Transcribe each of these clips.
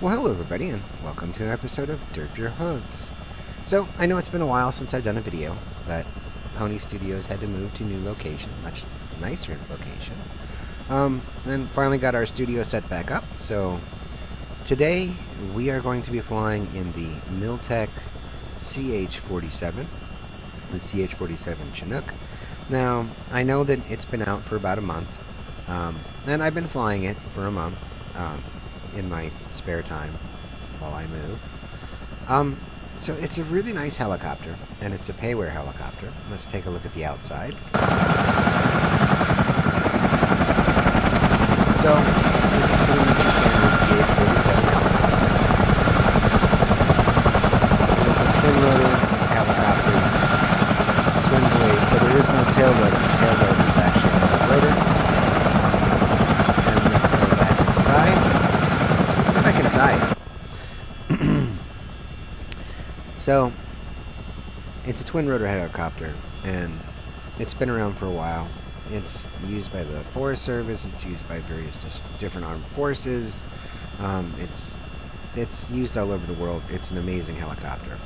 Well, hello everybody, and welcome to an episode of Derp Your Hooves. So, I know it's been a while since I've done a video, but Pony Studios had to move to a new location, much nicer location. And finally got our studio set back up, so today we are going to be flying in the Miltech CH-47, the CH-47 Chinook. Now, I know that it's been out for about a month, and I've been flying it for a month, in my spare time while I move. So it's a really nice helicopter, and it's a payware helicopter. Let's take a look at the outside. So this is pretty much a standard CH-47 helicopter. And it's a twin-rotor helicopter, twin blade, so there is no tail rotor. The tail rotor is actually another rotor. And let's go back inside. So, it's a twin rotor helicopter, and it's been around for a while. It's used by the Forest Service, it's used by various different armed forces, it's used all over the world. It's an amazing helicopter.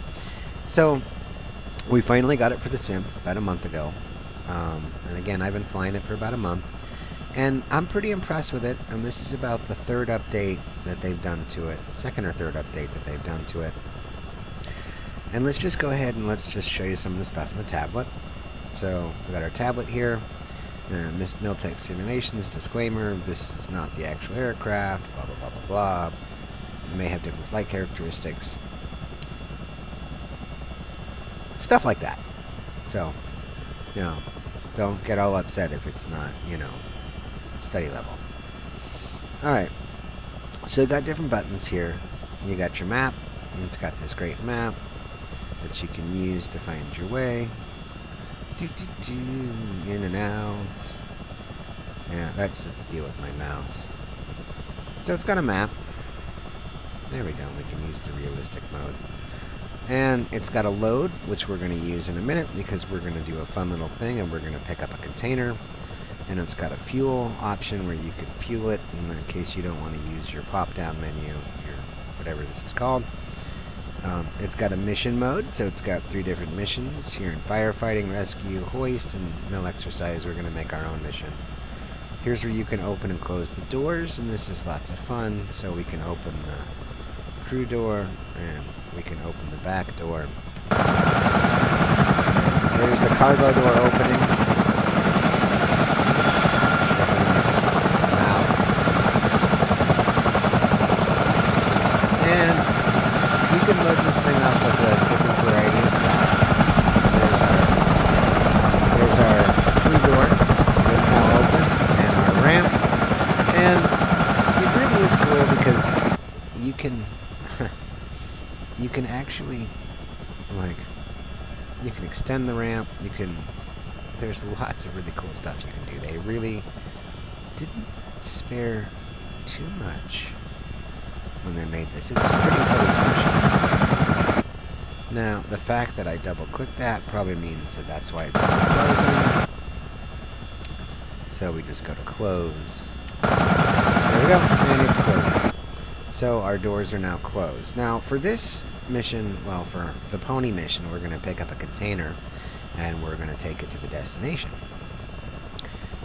So, we finally got it for the sim about a month ago, and again, I've been flying it for about a month. And I'm pretty impressed with it, and this is about the third update that they've done to it, second or third update that they've done to it. And let's just go ahead and let's just show you some of the stuff in the tablet. So, we got our tablet here, Miltech Simulation, disclaimer, this is not the actual aircraft, blah blah blah blah blah. It may have different flight characteristics. Stuff like that. So, you know, don't get all upset if it's not, you know, study level. Alright, so you got different buttons here. You got your map, and it's got this great map that you can use to find your way. In and out. Yeah, that's the deal with my mouse. So it's got a map. There we go, we can use the realistic mode. And it's got a load, which we're going to use in a minute because we're going to do a fun little thing and we're going to pick up a container. And it's got a fuel option where you can fuel it in case you don't want to use your pop-down menu, your whatever this is called. It's got a mission mode, so it's got 3 different missions. Here in firefighting, rescue, hoist, and mill exercise, we're going to make our own mission. Here's where you can open and close the doors, and this is lots of fun. So we can open the crew door, and we can open the back door. And there's the cargo door opening. You can load this thing up with a different variety of stuff. There's our crew door that's now open, and our ramp. And it really is cool because you can actually, like, you can extend the ramp. There's lots of really cool stuff you can do. They really didn't spare too much when they made this. It's pretty fully functional. Now, the fact that I double-click that probably means that that's why it's not closing. So we just go to close. There we go, and it's closing. So our doors are now closed. Now, for this mission, well, for the pony mission, we're going to pick up a container, and we're going to take it to the destination.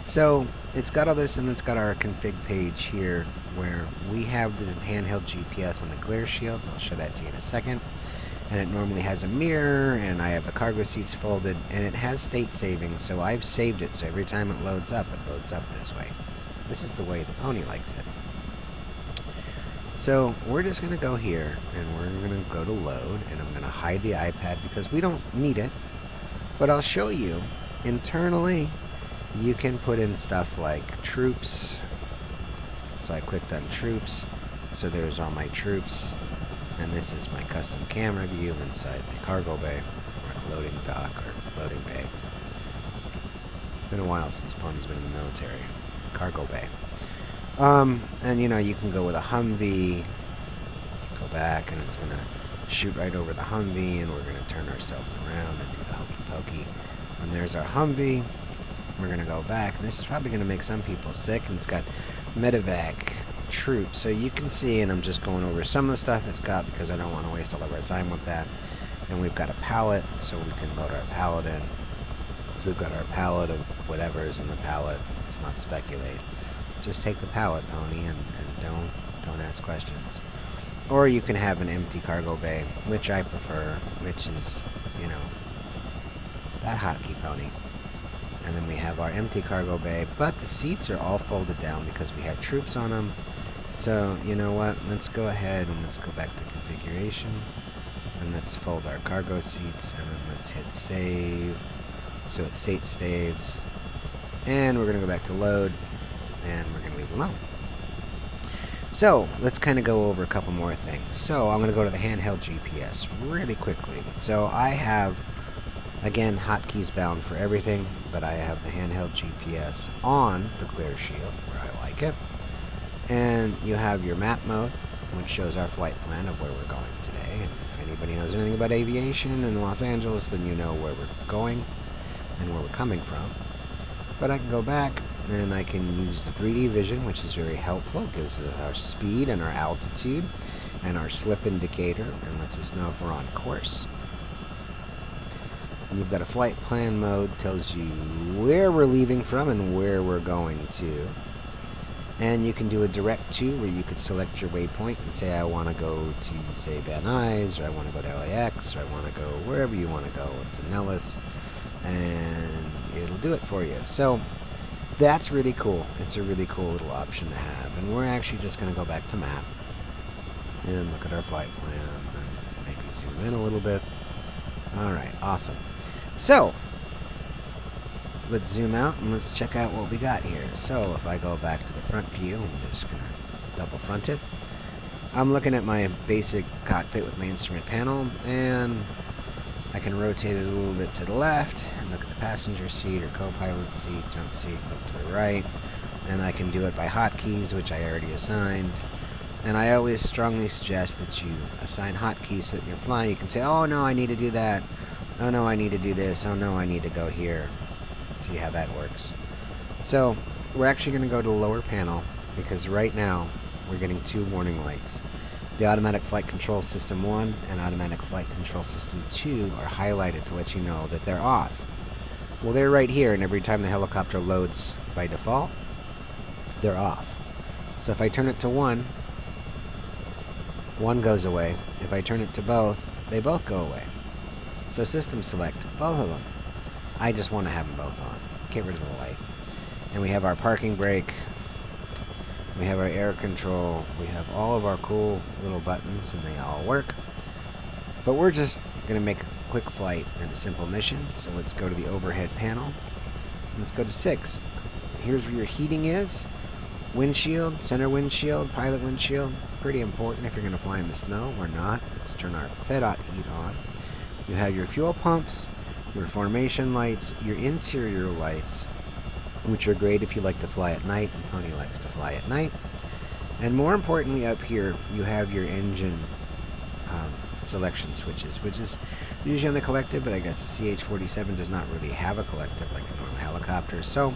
So, it's got all this, and it's got our config page here, where we have the handheld GPS on the glare shield. I'll show that to you in a second. And it normally has a mirror, and I have the cargo seats folded, and it has state saving, so I've saved it, so every time it loads up this way. This is the way the pony likes it. So, we're just going to go here, and we're going to go to load, and I'm going to hide the iPad because we don't need it. But I'll show you, internally, you can put in stuff like troops. So I clicked on troops. So there's all my troops. And this is my custom camera view inside the cargo bay, or loading dock, or loading bay. It's been a while since Pony's been in the military. Cargo bay. And you know, you can go with a Humvee, go back, and it's going to shoot right over the Humvee, and we're going to turn ourselves around and do the hokey pokey. And there's our Humvee. We're going to go back, and this is probably going to make some people sick, and it's got medevac, troops. So you can see, and I'm just going over some of the stuff it's got because I don't want to waste all of our time with that. And we've got a pallet, so we can load our pallet in. So we've got our pallet of whatever's in the pallet. Let's not speculate. Just take the pallet, pony, and don't ask questions. Or you can have an empty cargo bay, which I prefer, which is, you know, that hotkey, pony. And then we have our empty cargo bay, but the seats are all folded down because we have troops on them. So, you know what? Let's go ahead and let's go back to configuration. And let's fold our cargo seats, and then let's hit save. So it saves. And we're going to go back to load, and we're going to leave it alone. So, let's kind of go over a couple more things. So, I'm going to go to the handheld GPS really quickly. So, I have, again, hotkeys bound for everything, but I have the handheld GPS on the clear shield, where I like it. And you have your map mode, which shows our flight plan of where we're going today. And if anybody knows anything about aviation in Los Angeles, then you know where we're going and where we're coming from. But I can go back, and I can use the 3D vision, which is very helpful. It gives us our speed and our altitude and our slip indicator, and lets us know if we're on course. And you've got a flight plan mode, tells you where we're leaving from and where we're going to. And you can do a direct to, where you could select your waypoint and say, I want to go to, say, Van Nuys, or I want to go to LAX, or I want to go wherever you want to go, to Nellis, and it'll do it for you. So that's really cool. It's a really cool little option to have. And we're actually just going to go back to map and look at our flight plan and maybe zoom in a little bit. Alright, awesome. So let's zoom out and let's check out what we got here. So if I go back to the front view, I'm just going to double front it. I'm looking at my basic cockpit with my instrument panel, and I can rotate it a little bit to the left and look at the passenger seat or co-pilot seat, jump seat, look to the right. And I can do it by hotkeys, which I already assigned. And I always strongly suggest that you assign hotkeys so that when you're flying, you can say, oh no, I need to do that. Oh no, I need to do this. Oh no, I need to go here. See how that works. So we're actually going to go to the lower panel, because right now we're getting 2 warning lights. The Automatic Flight Control System 1 and Automatic Flight Control System 2 are highlighted to let you know that they're off. Well, they're right here, and every time the helicopter loads by default, they're off. So if I turn it to 1, 1 goes away. If I turn it to both, they both go away. So system select both of them. I just want to have them both on. Get rid of the light. And we have our parking brake. We have our air control. We have all of our cool little buttons, and they all work. But we're just going to make a quick flight and a simple mission. So let's go to the overhead panel. Let's go to 6. Here's where your heating is. Windshield, center windshield, pilot windshield. Pretty important if you're going to fly in the snow. We're not. Let's turn our pedot heat on. You have your fuel pumps, your formation lights, your interior lights, which are great if you like to fly at night, and Pony likes to fly at night. And more importantly, up here, you have your engine selection switches, which is usually on the collective, but I guess the CH-47 does not really have a collective like a normal helicopter. So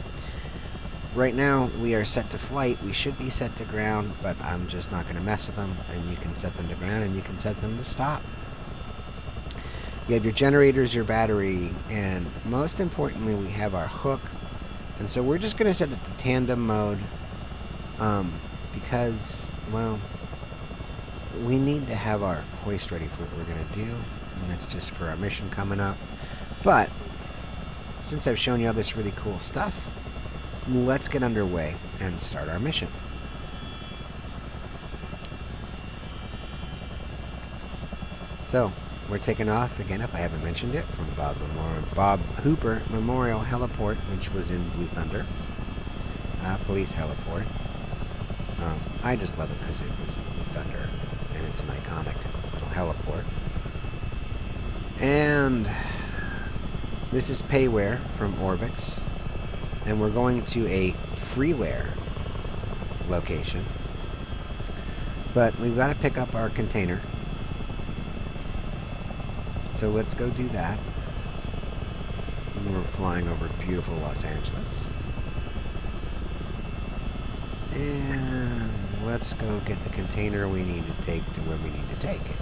right now, we are set to flight. We should be set to ground, but I'm just not going to mess with them. And you can set them to ground, and you can set them to stop. You have your generators, your battery, and most importantly, we have our hook. And so we're just going to set it to tandem mode because, well, we need to have our hoist ready for what we're going to do, and that's just for our mission coming up. But since I've shown you all this really cool stuff, let's get underway and start our mission. So we're taking off, again, if I haven't mentioned it, from Bob Hooper Memorial Heliport, which was in Blue Thunder, police heliport. I just love it because it was in Blue Thunder, and it's an iconic little heliport. And this is payware from Orbx, and we're going to a freeware location. But we've got to pick up our container. So let's go do that. And we're flying over beautiful Los Angeles. And let's go get the container we need to take to where we need to take it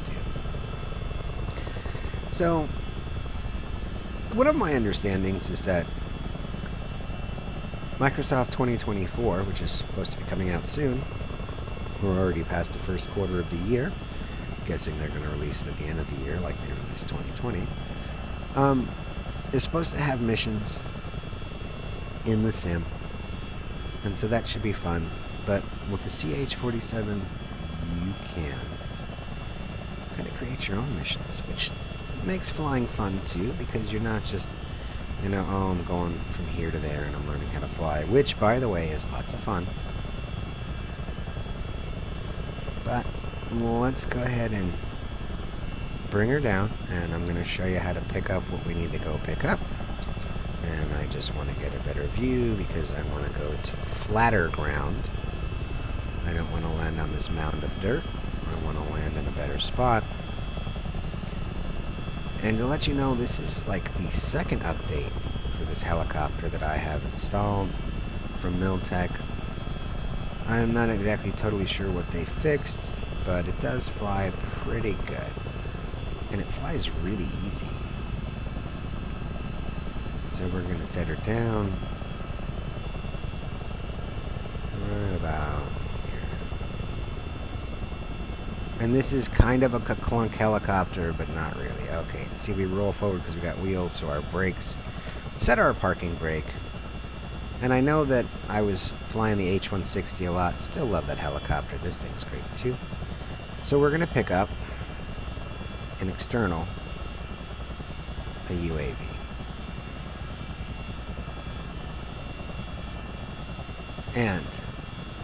to. So, one of my understandings is that Microsoft 2024, which is supposed to be coming out soon, we're already past the first quarter of the year. I'm guessing they're going to release it at the end of the year like they released 2020. Is supposed to have missions in the sim, and so that should be fun. But with the CH-47, you can kind of create your own missions, which makes flying fun too, because you're not just, you know, oh, I'm going from here to there and I'm learning how to fly, which, by the way, is lots of fun. But let's go ahead and bring her down, and I'm going to show you how to pick up what we need to go pick up. And I just want to get a better view because I want to go to flatter ground. I don't want to land on this mound of dirt. I want to land in a better spot. And to let you know, this is like the second update for this helicopter that I have installed from Miltech. I'm not exactly totally sure what they fixed, but it does fly pretty good. And it flies really easy. So we're going to set her down right about here. And this is kind of a clunk helicopter, but not really. Okay, see, we roll forward because we got wheels, so our brakes set our parking brake. And I know that I was flying the H-160 a lot. Still love that helicopter. This thing's great too. So we're going to pick up an external, a UAV. And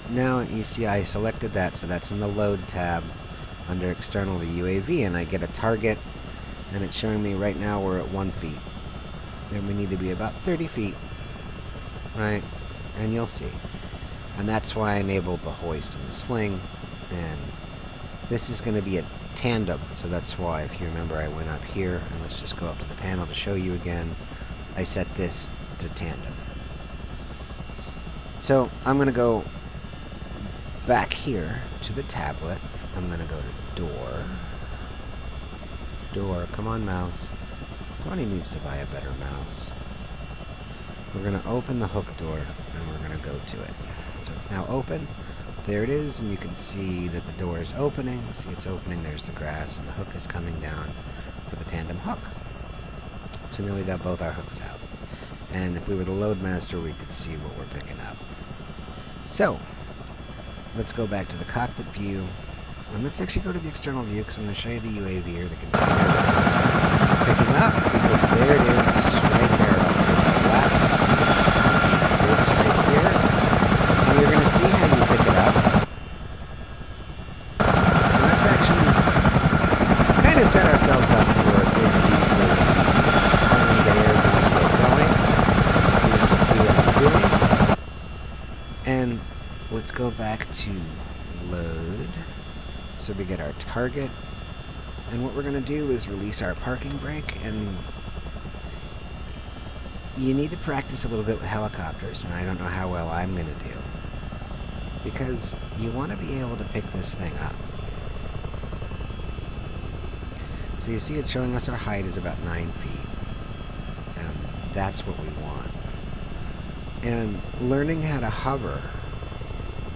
now you see I selected that, so that's in the load tab under external, the UAV, and I get a target, and it's showing me right now we're at 1 feet. And we need to be about 30 feet, right? And you'll see. And that's why I enabled the hoist and the sling, and this is going to be a tandem, so that's why, if you remember, I went up here, and let's just go up to the panel to show you again. I set this to tandem. So I'm going to go back here to the tablet. I'm going to go to door, come on mouse. Tony needs to buy a better mouse. We're going to open the hook door, and we're going to go to it. So it's now open. There it is, and you can see that the door is opening. See, it's opening. There's the grass, and the hook is coming down for the tandem hook. So now we got both our hooks out. And if we were the load master, we could see what we're picking up. So, let's go back to the cockpit view. And let's actually go to the external view, because I'm going to show you the UAV or the container that I'm picking up, because there it is, right there off to the left. This right here. And you're going to see how you pick it up. And let's actually kind of set ourselves up for a good view for finally the airborne get going. So you can see what I'm doing. And let's go back to load. So we get our target, and what we're going to do is release our parking brake, and you need to practice a little bit with helicopters, and I don't know how well I'm going to do, because you want to be able to pick this thing up. So you see it's showing us our height is about 9 feet, and that's what we want. And learning how to hover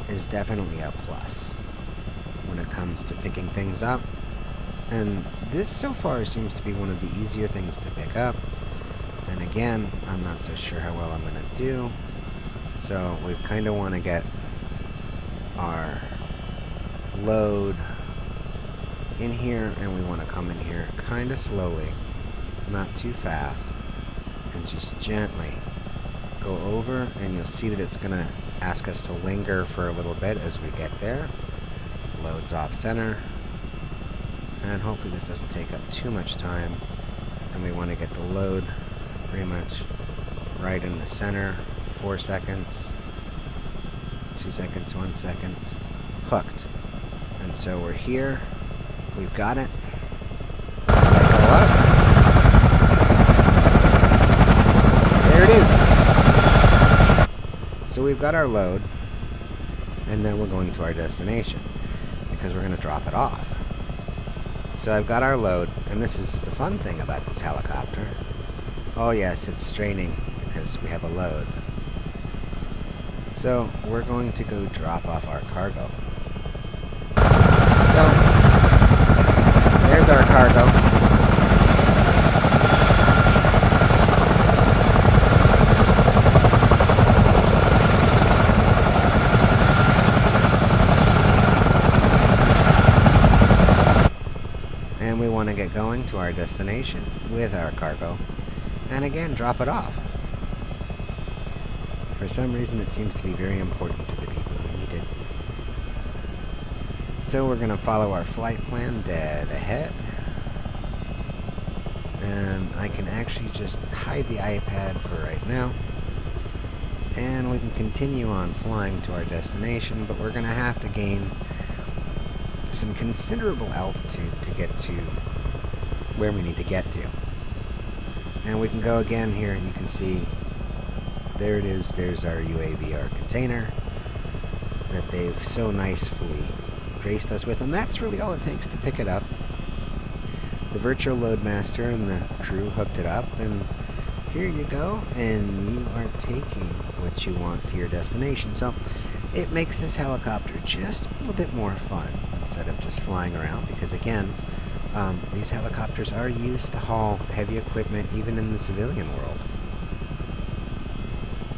is definitely a plus when it comes to picking things up. And this so far seems to be one of the easier things to pick up. And again, I'm not so sure how well I'm going to do. So we kind of want to get our load in here, and we want to come in here kind of slowly, not too fast, and just gently go over, and you'll see that it's going to ask us to linger for a little bit as we get there. Loads off center, and hopefully this doesn't take up too much time, and we want to get the load pretty much right in the center. 4 seconds, 2 seconds, 1 second, hooked. And so we're here, we've got it. As I go up, there it is. So we've got our load, and then we're going to our destination because we're going to drop it off. So I've got our load, and this is the fun thing about this helicopter. Oh yes, it's straining because we have a load. So we're going to go drop off our cargo. So there's our cargo. And we want to get going to our destination with our cargo, and again drop it off. For some reason it seems to be very important to the people who need it. So we're going to follow our flight plan dead ahead, and I can actually just hide the iPad for right now, and we can continue on flying to our destination, but we're going to have to gain some considerable altitude to get to where we need to get to. And we can go again here, and you can see there it is. There's our UAVR container that they've so nicely graced us with, and that's really all it takes to pick it up. The virtual loadmaster and the crew hooked it up, and here you go, and you are taking what you want to your destination. So it makes this helicopter just a little bit more fun instead of just flying around, because again, these helicopters are used to haul heavy equipment even in the civilian world.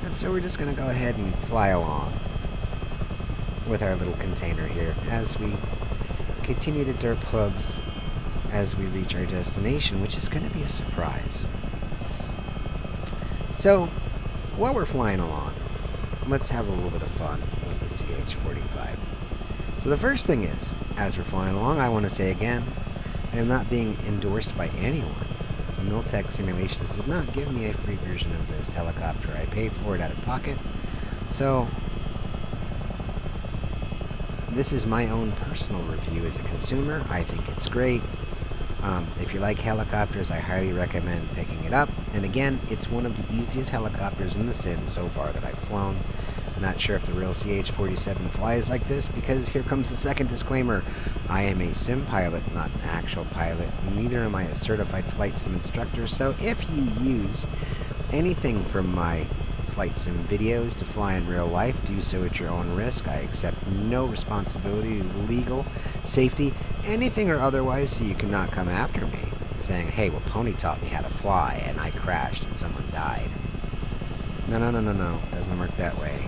And so we're just going to go ahead and fly along with our little container here as we continue to derp hooves as we reach our destination, which is going to be a surprise. So while we're flying along, let's have a little bit of fun with the CH-47. So the first thing is, as we're flying along, I want to say again, I am not being endorsed by anyone. Miltech Simulation did not give me a free version of this helicopter. I paid for it out of pocket. So this is my own personal review as a consumer. I think it's great. If you like helicopters, I highly recommend picking it up. And again, it's one of the easiest helicopters in the sim so far that I've flown. Not sure if the real CH-47 flies like this, because here comes the second disclaimer. I am a sim pilot, not an actual pilot. Neither am I a certified flight sim instructor, so if you use anything from my flight sim videos to fly in real life, do so at your own risk. I accept no responsibility, legal, safety, anything or otherwise, so you cannot come after me saying, hey, well, Pony taught me how to fly and I crashed and someone died. No, no, no, no, no. Doesn't work that way.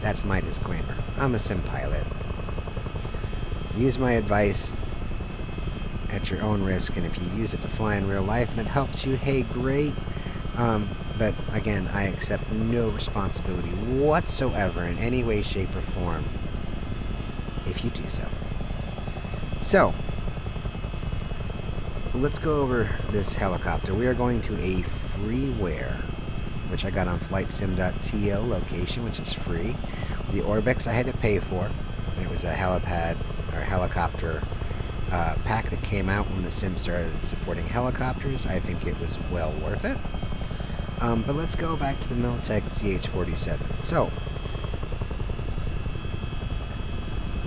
That's my disclaimer. I'm a sim pilot. Use my advice at your own risk, and if you use it to fly in real life and it helps you, hey, great. But again, I accept no responsibility whatsoever in any way, shape, or form if you do so. So, let's go over this helicopter. We are going to a free ware, which I got on flightsim.to location, which is free. The Orbx I had to pay for. It was a helipad or helicopter pack that came out when the sim started supporting helicopters. I think it was well worth it. But let's go back to the Miltech CH-47. So,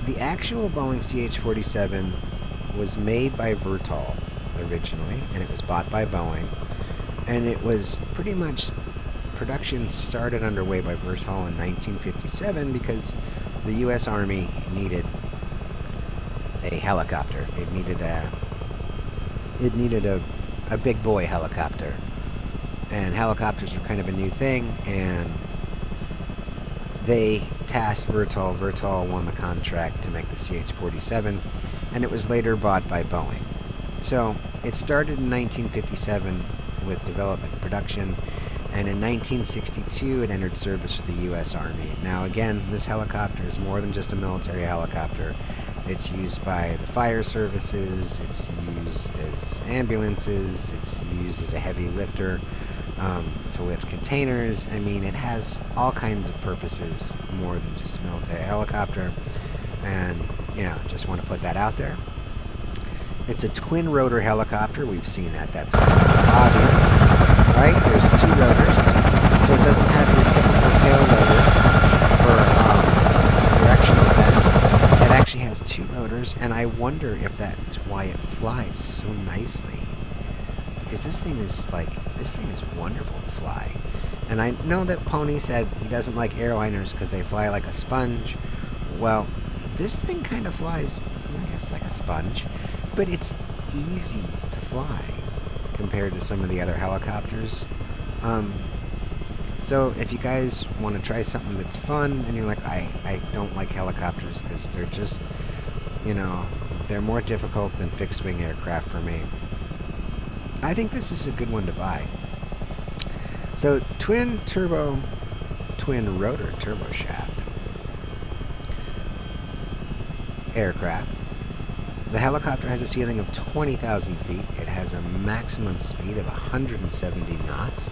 the actual Boeing CH-47 was made by Vertol originally, and it was bought by Boeing. And it was pretty much, production started underway by Vertol in 1957 because the U.S. Army needed a helicopter. It needed a big boy helicopter. And helicopters were kind of a new thing, and they tasked Vertol. Vertol won the contract to make the CH-47, and it was later bought by Boeing. So it started in 1957 with development and production, and in 1962 it entered service with the U.S. Army. Now again, this helicopter is more than just a military helicopter. It's used by the fire services, it's used as ambulances, it's used as a heavy lifter to lift containers. I mean, it has all kinds of purposes more than just a military helicopter, and, you know, just want to put that out there. It's a twin rotor helicopter. We've seen that. That's kind of obvious, right? There's two rotors, so it doesn't have your typical tail rotor for direction helicopters, and I wonder if that's why it flies so nicely. Because this thing is wonderful to fly. And I know that Pony said he doesn't like airliners because they fly like a sponge. Well, this thing kind of flies, I guess, like a sponge, but it's easy to fly compared to some of the other helicopters. So if you guys want to try something that's fun, and you're like, I don't like helicopters because they're just, they're more difficult than fixed-wing aircraft for me, I think this is a good one to buy. So, twin rotor turboshaft aircraft. The helicopter has a ceiling of 20,000 feet. It has a maximum speed of 170 knots,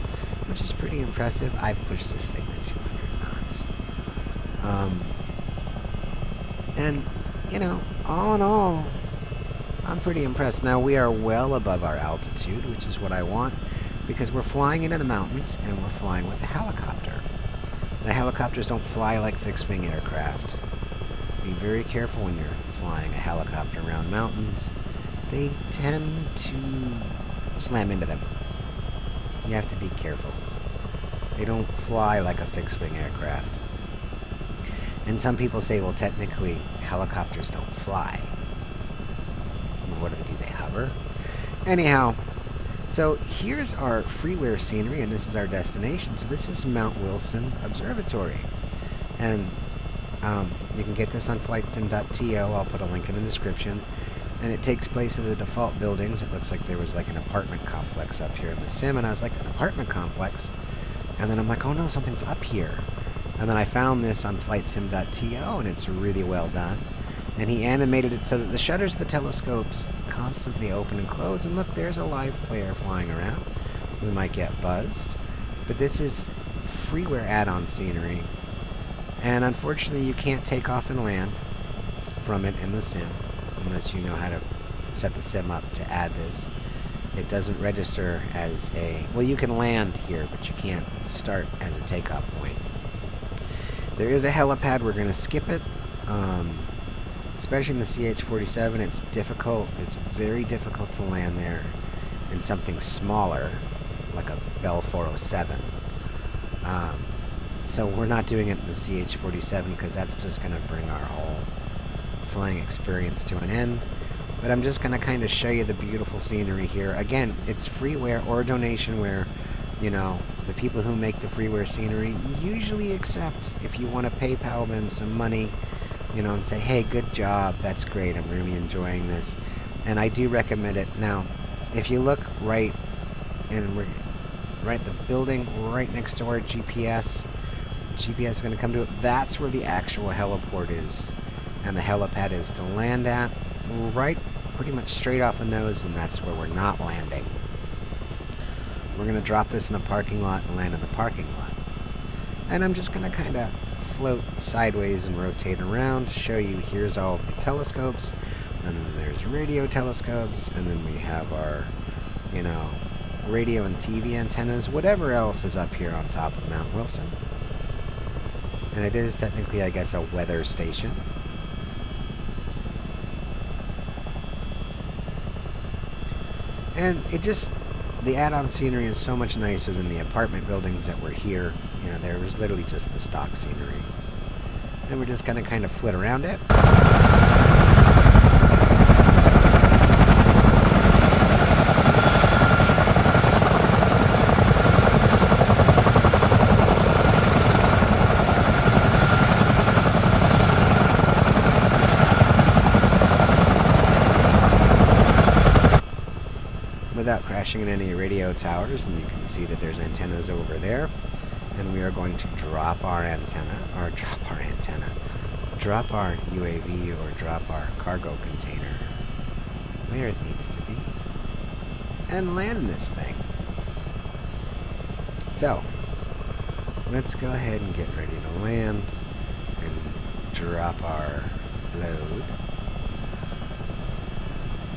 which is pretty impressive. I've pushed this thing to 200 knots. And, all in all, I'm pretty impressed. Now, we are well above our altitude, which is what I want, because we're flying into the mountains, and we're flying with a helicopter. The helicopters don't fly like fixed-wing aircraft. Be very careful when you're flying a helicopter around mountains. They tend to slam into them. You have to be careful. They don't fly like a fixed-wing aircraft. And some people say, well, technically, helicopters don't fly. What do? They hover? Anyhow, so here's our freeware scenery, and this is our destination. So this is Mount Wilson Observatory. And you can get this on flightsim.to. I'll put a link in the description. And it takes place in the default buildings. It looks like there was like an apartment complex up here in the sim, and I was like, an apartment complex? And then I'm like, oh no, something's up here. And then I found this on flightsim.to, and it's really well done. And he animated it so that the shutters of the telescopes constantly open and close. And look, there's a live player flying around. We might get buzzed. But this is freeware add-on scenery. And unfortunately, you can't take off and land from it in the sim, unless you know how to set the sim up to add this. It doesn't register as a... Well, you can land here, but you can't start as a takeoff point. There is a helipad. We're going to skip it. Especially in the CH-47, it's difficult. It's very difficult to land there in something smaller, like a Bell 407. So we're not doing it in the CH-47 because that's just going to bring our whole flying experience to an end. But I'm just going to kind of show you the beautiful scenery here. Again, it's freeware or donationware. The people who make the freeware scenery usually accept if you want to PayPal them some money, and say, hey, good job, that's great, I'm really enjoying this. And I do recommend it. Now, if you look right the building right next to our GPS is going to come to it. That's where the actual heliport is, and the helipad is to land at, right pretty much straight off the nose, and that's where we're not landing. We're going to drop this in a parking lot and land in the parking lot. And I'm just going to kind of float sideways and rotate around to show you here's all the telescopes, and then there's radio telescopes, and then we have our, radio and TV antennas, whatever else is up here on top of Mount Wilson. And it is technically, I guess, a weather station. And the add-on scenery is so much nicer than the apartment buildings that were here. There was literally just the stock scenery. And we're just going to kind of flit around it. Without crashing in any radio towers, and you can see that there's antennas over there. And we are going to drop our UAV, or drop our cargo container where it needs to be, and land this thing. So, let's go ahead and get ready to land and drop our load.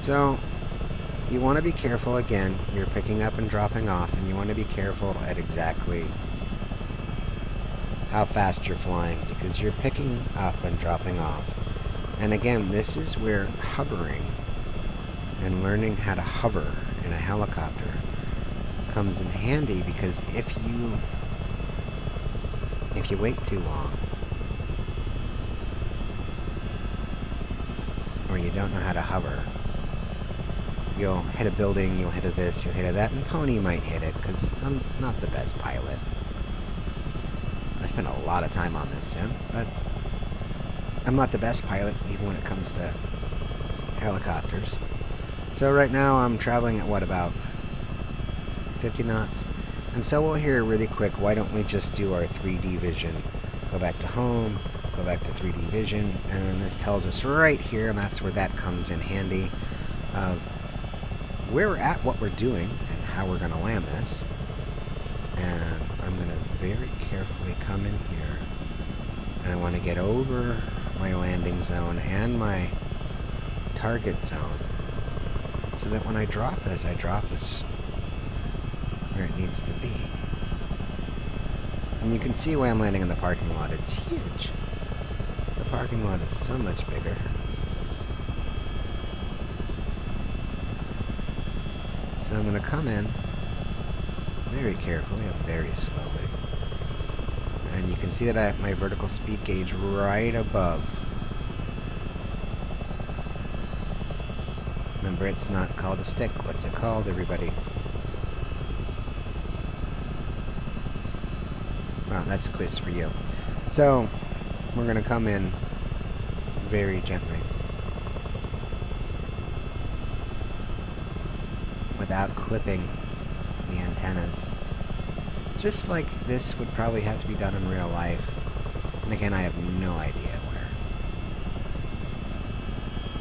So, you want to be careful. Again, you're picking up and dropping off, and you want to be careful at exactly how fast you're flying, because you're picking up and dropping off And again, this is where hovering and learning how to hover in a helicopter comes in handy, because if you wait too long, or you don't know how to hover, you'll hit a building, you'll hit a this, you'll hit a that, and Pony might hit it, because I'm not the best pilot. I spent a lot of time on this sim, but I'm not the best pilot, even when it comes to helicopters. So right now I'm traveling at, what, about 50 knots? And so we'll hear really quick, why don't we just do our 3D vision? Go back to home, go back to 3D vision, and then this tells us right here, and that's where that comes in handy, of where we're at, what we're doing, and how we're going to land this. And I'm going to very carefully come in here, and I want to get over my landing zone and my target zone, so that when I drop this where it needs to be. And you can see why I'm landing in the parking lot. It's huge. The parking lot is so much bigger. So I'm going to come in very carefully and very slowly. And you can see that I have my vertical speed gauge right above. Remember, it's not called a stick. What's it called, everybody? Well, that's a quiz for you. So, we're going to come in very gently, without clipping the antennas. Just like this would probably have to be done in real life. And again, I have no idea where.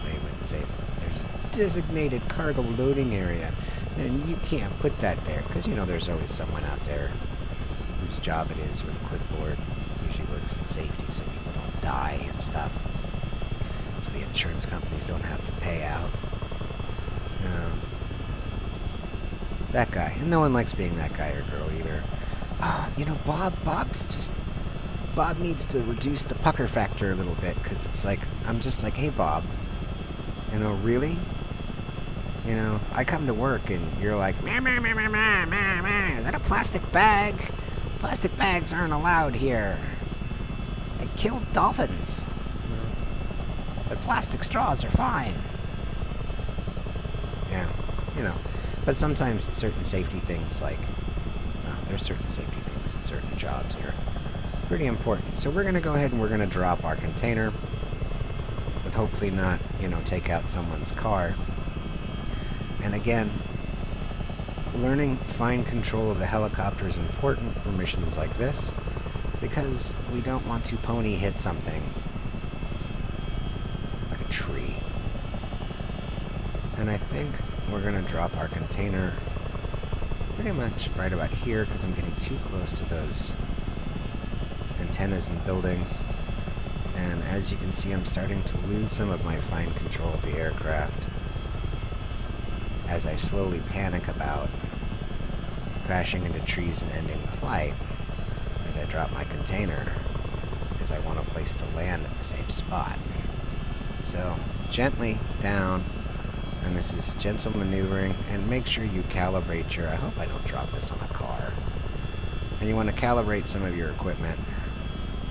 They would say there's a designated cargo loading area, and you can't put that there, because, you know, there's always someone out there whose job it is with a clipboard. Usually works in safety so people don't die and stuff. So the insurance companies don't have to pay out. That guy. And no one likes being that guy or girl either. You know, Bob needs to reduce the pucker factor a little bit, because it's like, I'm just like, hey Bob, you know, really? You know, I come to work and you're like, meh, meh, meh, meh, meh, meh, meh. Is that a plastic bag? Plastic bags aren't allowed here. They kill dolphins. But plastic straws are fine. Yeah, you know. But sometimes certain safety things, like, there's certain safety things in certain jobs here, pretty important. So we're going to go ahead and we're going to drop our container, and hopefully not, you know, take out someone's car. And again, learning fine control of the helicopter is important for missions like this, because we don't want to pony hit something like a tree. And I think we're going to drop our container pretty much right about here, because I'm getting too close to those antennas and buildings. And as you can see, I'm starting to lose some of my fine control of the aircraft as I slowly panic about crashing into trees and ending the flight as I drop my container, because I want a place to land at the same spot. So, gently down. And this is gentle maneuvering, and make sure you calibrate your, I hope I don't drop this on a car. And you want to calibrate some of your equipment,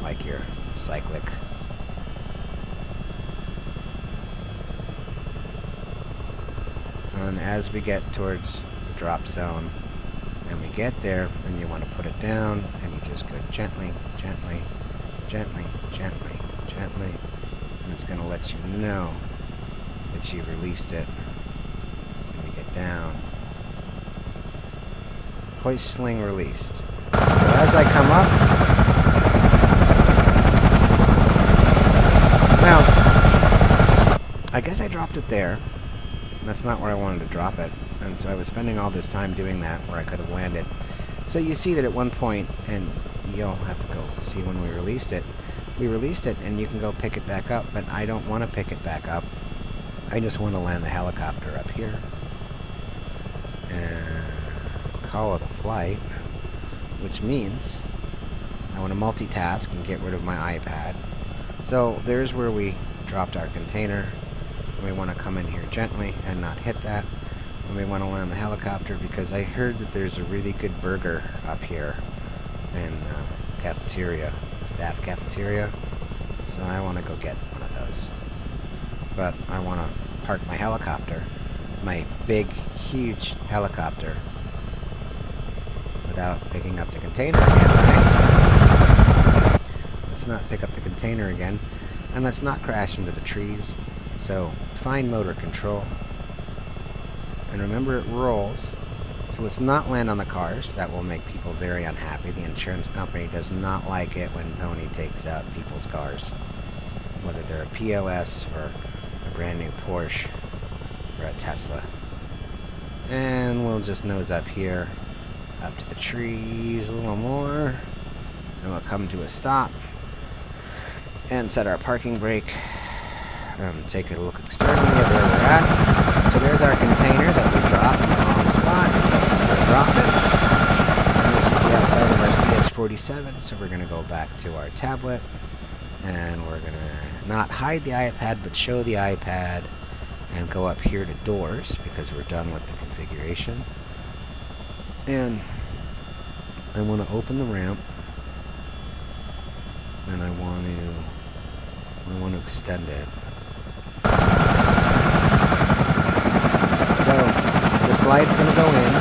like your cyclic. And as we get towards the drop zone, and we get there, then you want to put it down, and you just go gently, gently, gently, gently, gently, and it's going to let you know that you've released it. And we get down. Hoist sling released. So as I come up, now, I guess I dropped it there. That's not where I wanted to drop it. And so I was spending all this time doing that where I could have landed. So you see that at one point, and you'll have to go see when we released it and you can go pick it back up, but I don't want to pick it back up. I just want to land the helicopter up here and call it a flight, which means I want to multitask and get rid of my iPad. So there's where we dropped our container. We want to come in here gently and not hit that. And we want to land the helicopter because I heard that there's a really good burger up here in cafeteria, staff cafeteria. So I want to go get one of those. But I want to park my helicopter, my big, huge helicopter, without picking up the container again, right? Let's not pick up the container again, and let's not crash into the trees. So, find motor control. And remember, it rolls. So let's not land on the cars. That will make people very unhappy. The insurance company does not like it when Pony takes out people's cars, whether they're a POS or a brand new Porsche or a Tesla. And we'll just nose up here, up to the trees a little more, and we'll come to a stop and set our parking brake. Take a look externally at where we're at. So there's our container that we dropped in the wrong spot. We start dropping. And this is the outside of our CH-47, so we're going to go back to our tablet. And we're going to not hide the iPad, but show the iPad. And go up here to doors, because we're done with the configuration. And I want to open the ramp. And I want to extend it. So, the slide's going to go in.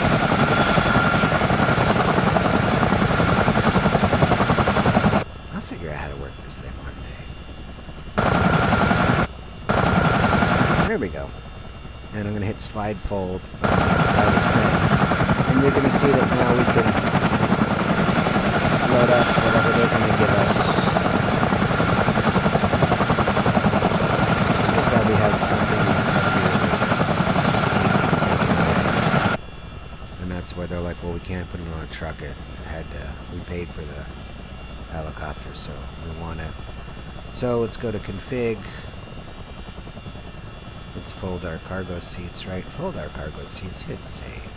I'll figure out how to work this thing one day. There we go. And I'm going to hit slide fold, slide extend. And you're going to see that now we can load up whatever they're going to give us. They probably have something up here. And that's where they're like, well, we can't put it on a truck. We paid for the helicopter, so we want it. So let's go to config. Let's fold our cargo seats, right? Fold our cargo seats, hit save.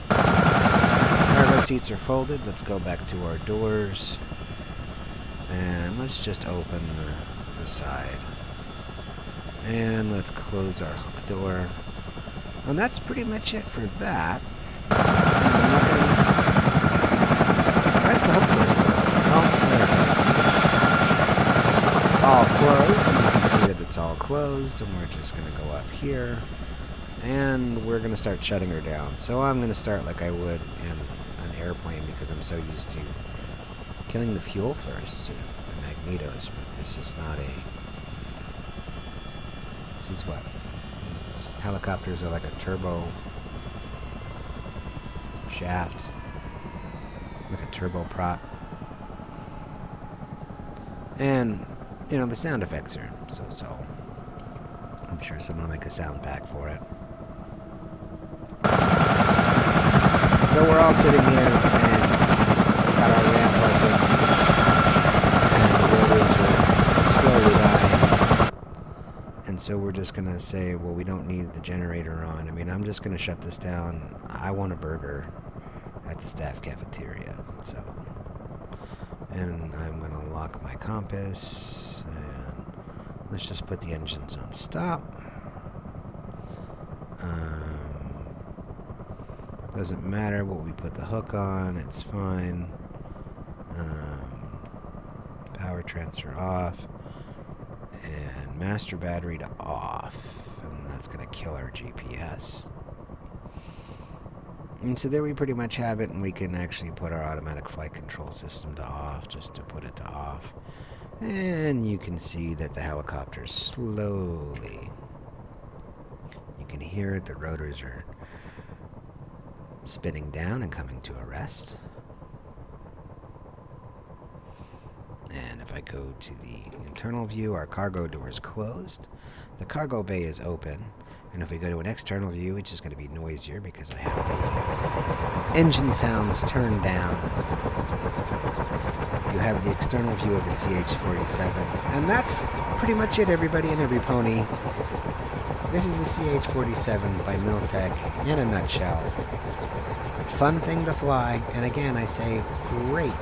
Cargo seats are folded. Let's go back to our doors. And let's just open the side. And let's close our hook door. And that's pretty much it for that. Where's the hook door still? Oh, there it is. All closed. And you can see that it's all closed. And we're just going to go up here. And we're going to start shutting her down. So I'm going to start like I would in an airplane because I'm so used to killing the fuel first, so the magnetos, but this is not a... This is what? Helicopters are like a turbo shaft, like a turboprop. And, you know, the sound effects are so-so. I'm sure someone will make a sound pack for it. So we're all sitting here, and we've got our ramp open, and the rotors are slowly dying. And so we're just going to say, well, we don't need the generator on. I mean, I'm just going to shut this down. I want a burger at the staff cafeteria. So, and I'm going to lock my compass, and let's just put the engines on stop. Doesn't matter what we put the hook on, it's fine. Power transfer off. And master battery to off. And that's going to kill our GPS. And so there we pretty much have it, and we can actually put our automatic flight control system to off, just to put it to off. And you can see that the helicopter slowly, you can hear it, the rotors are spinning down and coming to a rest. And if I go to the internal view, our cargo door is closed. The cargo bay is open. And if we go to an external view, which is going to be noisier because I have the engine sounds turned down, you have the external view of the CH-47. And that's pretty much it, everybody and every pony. This is the CH-47 by Miltech in a nutshell. Fun thing to fly, and again, I say great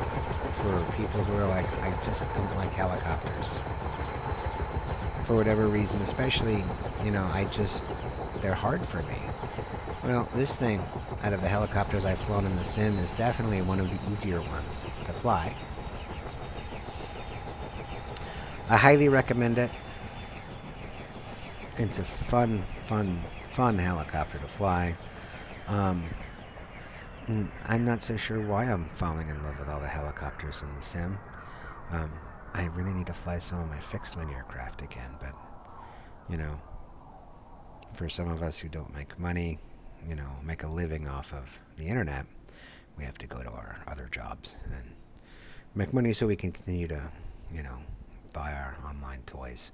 for people who are like, I just don't like helicopters. for whatever reason, especially, they're hard for me. Well, this thing, out of the helicopters I've flown in the sim, is definitely one of the easier ones to fly. I highly recommend it. It's a fun helicopter to fly. I'm not so sure why I'm falling in love with all the helicopters in the sim. I really need to fly some of my fixed-wing aircraft again, but, for some of us who don't make money, make a living off of the internet, we have to go to our other jobs and make money so we can continue to, buy our online toys.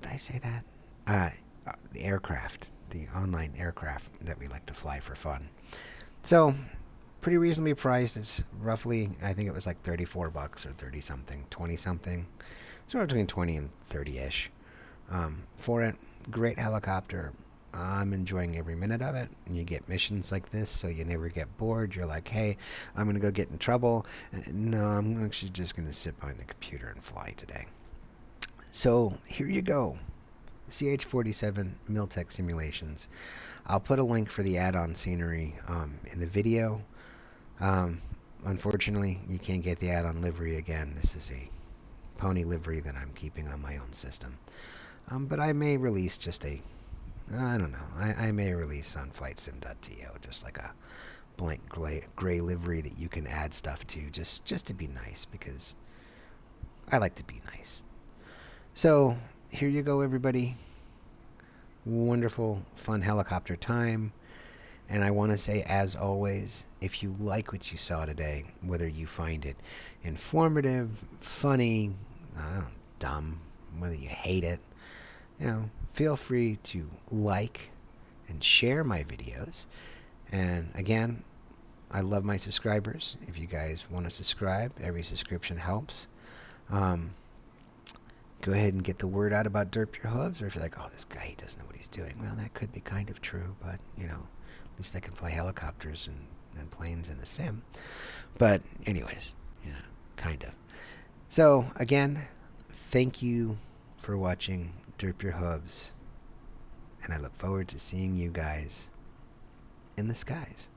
Did I say that? The aircraft, the online aircraft that we like to fly for fun. So, pretty reasonably priced. It's roughly, I think it was like $34 or 30 something, 20 something. Somewhere between 20 and 30-ish. For it, great helicopter. I'm enjoying every minute of it. And you get missions like this, so you never get bored. You're like, hey, I'm going to go get in trouble. And no, I'm actually just going to sit behind the computer and fly today. So, here you go. CH-47 Miltech Simulations. I'll put a link for the add-on scenery in the video. Unfortunately, you can't get the add-on livery again. This is a pony livery that I'm keeping on my own system. But I may release I don't know. I may release on flightsim.to just like a blank gray livery that you can add stuff to just to be nice, because I like to be nice. So, here you go, everybody. Wonderful, fun helicopter time. And I want to say, as always, if you like what you saw today, whether you find it informative, funny, dumb, whether you hate it, feel free to like and share my videos. And again, I love my subscribers. If you guys want to subscribe, every subscription helps. Go ahead and get the word out about Derp Your Hooves. Or if you're like, oh, this guy, he doesn't know what he's doing. Well, that could be kind of true, but, at least I can fly helicopters and planes in a sim. But anyways, kind of. So, again, thank you for watching Derp Your Hooves. And I look forward to seeing you guys in the skies.